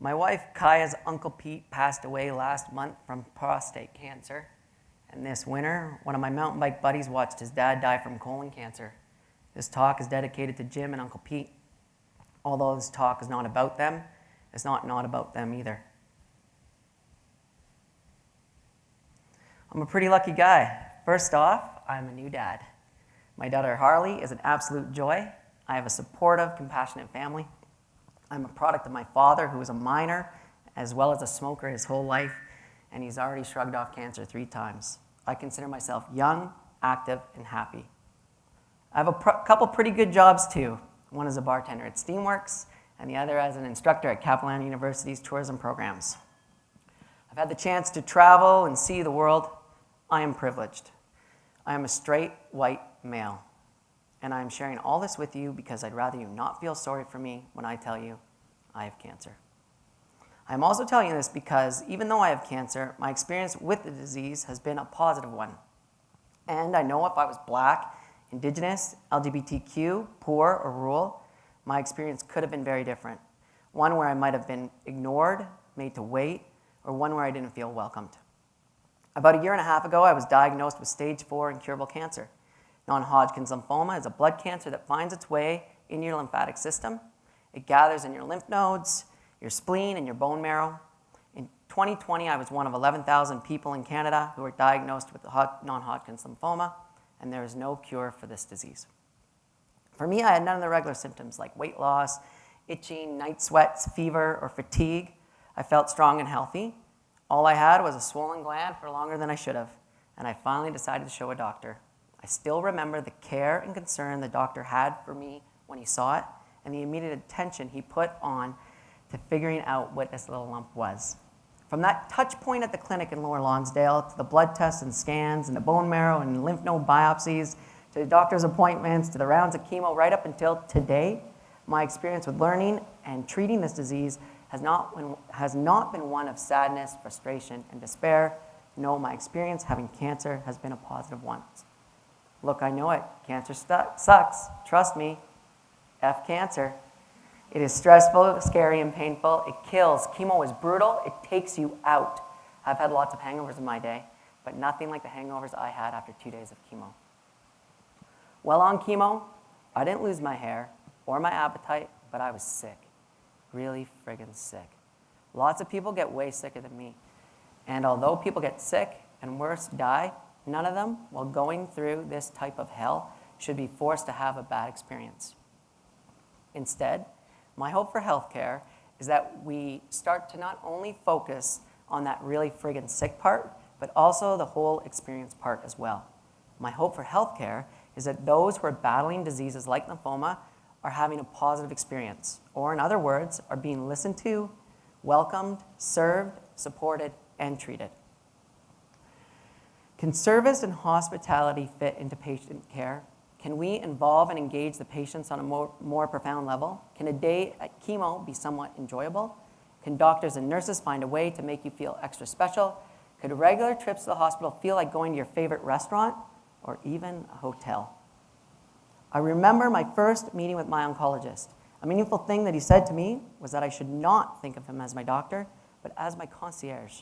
My wife Kaya's Uncle Pete passed away last month from prostate cancer. And this winter, one of my mountain bike buddies watched his dad die from colon cancer. This talk is dedicated to Jim and Uncle Pete. Although this talk is not about them, it's not about them either. I'm a pretty lucky guy. First off, I'm a new dad. My daughter Harlee is an absolute joy. I have a supportive, compassionate family. I'm a product of my father, who was a miner, as well as a smoker his whole life, and he's already shrugged off cancer 3 times. I consider myself young, active, and happy. I have a couple pretty good jobs too. One as a bartender at Steamworks, and the other as an instructor at Capilano University's tourism programs. I've had the chance to travel and see the world. I am privileged. I am a straight, white male. And I am sharing all this with you because I'd rather you not feel sorry for me when I tell you I have cancer. I'm also telling you this because even though I have cancer, my experience with the disease has been a positive one. And I know if I was Black, Indigenous, LGBTQ, poor, or rural, my experience could have been very different. One where I might have been ignored, made to wait, or one where I didn't feel welcomed. About 1.5 years ago, I was diagnosed with stage 4 incurable cancer. Non-Hodgkin's lymphoma is a blood cancer that finds its way in your lymphatic system. It gathers in your lymph nodes, your spleen, and your bone marrow. In 2020, I was one of 11,000 people in Canada who were diagnosed with non-Hodgkin's lymphoma, and there is no cure for this disease. For me, I had none of the regular symptoms like weight loss, itching, night sweats, fever, or fatigue. I felt strong and healthy. All I had was a swollen gland for longer than I should have, and I finally decided to show a doctor. I still remember the care and concern the doctor had for me when he saw it, and the immediate attention he put on to figuring out what this little lump was. From that touch point at the clinic in Lower Lonsdale, to the blood tests and scans, and the bone marrow and lymph node biopsies, to the doctor's appointments, to the rounds of chemo, right up until today, my experience with learning and treating this disease has not been one of sadness, frustration, and despair. No, my experience having cancer has been a positive one. Look, I know it. Cancer sucks. Trust me. F cancer. It is stressful, scary, and painful. It kills. Chemo is brutal. It takes you out. I've had lots of hangovers in my day, but nothing like the hangovers I had after 2 days of chemo. While on chemo, I didn't lose my hair or my appetite, but I was sick. Really friggin' sick. Lots of people get way sicker than me. And although people get sick and worse, die, none of them, while going through this type of hell, should be forced to have a bad experience. Instead, my hope for healthcare is that we start to not only focus on that really friggin' sick part, but also the whole experience part as well. My hope for healthcare is that those who are battling diseases like lymphoma are having a positive experience, or in other words, are being listened to, welcomed, served, supported, and treated. Can service and hospitality fit into patient care? Can we involve and engage the patients on a more profound level? Can a day at chemo be somewhat enjoyable? Can doctors and nurses find a way to make you feel extra special? Could regular trips to the hospital feel like going to your favorite restaurant or even a hotel? I remember my first meeting with my oncologist. A meaningful thing that he said to me was that I should not think of him as my doctor, but as my concierge.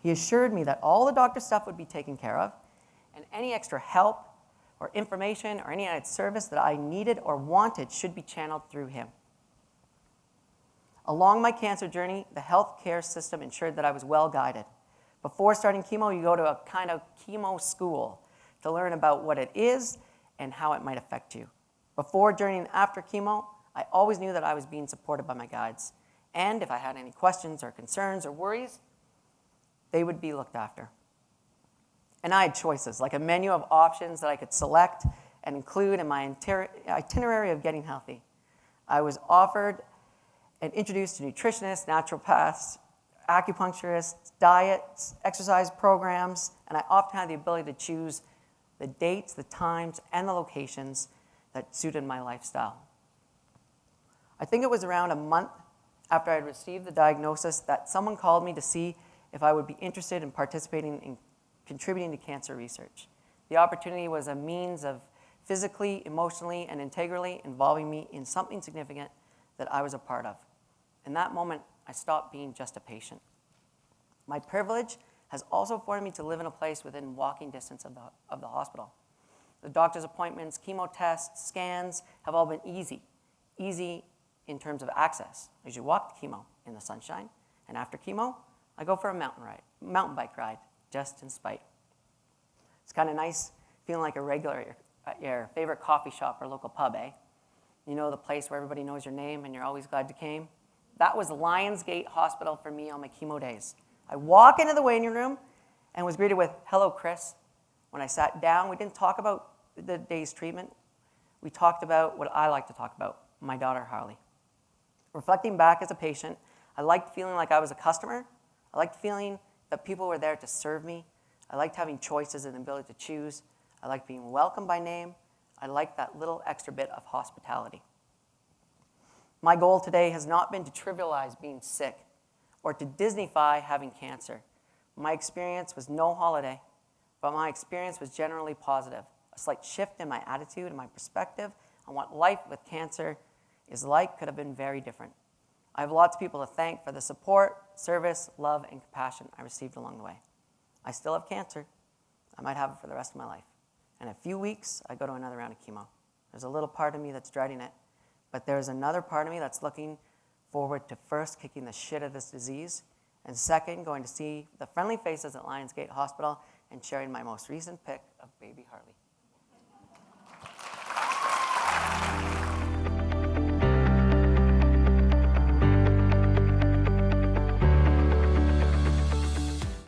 He assured me that all the doctor stuff would be taken care of, and any extra help or information or any added service that I needed or wanted should be channeled through him. Along my cancer journey, the healthcare system ensured that I was well guided. Before starting chemo, you go to a kind of chemo school to learn about what it is and how it might affect you. Before, during, and after chemo, I always knew that I was being supported by my guides. And if I had any questions or concerns or worries, they would be looked after. And I had choices, like a menu of options that I could select and include in my itinerary of getting healthy. I was offered and introduced to nutritionists, naturopaths, acupuncturists, diets, exercise programs, and I often had the ability to choose the dates, the times, and the locations that suited my lifestyle. I think it was around a month after I had received the diagnosis that someone called me to see if I would be interested in participating in contributing to cancer research. The opportunity was a means of physically, emotionally, and integrally involving me in something significant that I was a part of. In that moment, I stopped being just a patient. My privilege has also afforded me to live in a place within walking distance of the hospital. The doctor's appointments, chemo tests, scans have all been easy in terms of access. I usually walk to chemo in the sunshine, and after chemo, I go for a mountain bike ride, just in spite. It's kind of nice feeling like a regular at your favorite coffee shop or local pub, eh? You know, the place where everybody knows your name and you're always glad you came? That was Lionsgate Hospital for me on my chemo days. I walk into the waiting room and was greeted with, "Hello, Chris." When I sat down, we didn't talk about the day's treatment. We talked about what I like to talk about, my daughter, Harlee. Reflecting back as a patient, I liked feeling like I was a customer. I liked feeling that people were there to serve me. I liked having choices and the ability to choose. I liked being welcomed by name. I liked that little extra bit of hospitality. My goal today has not been to trivialize being sick or to Disneyfy having cancer. My experience was no holiday, but my experience was generally positive. A slight shift in my attitude and my perspective on what life with cancer is like could have been very different. I have lots of people to thank for the support, service, love, and compassion I received along the way. I still have cancer. I might have it for the rest of my life. In a few weeks, I go to another round of chemo. There's a little part of me that's dreading it, but there's another part of me that's looking forward to first kicking the shit of this disease, and second, going to see the friendly faces at Lionsgate Hospital and sharing my most recent pic of baby Harlee.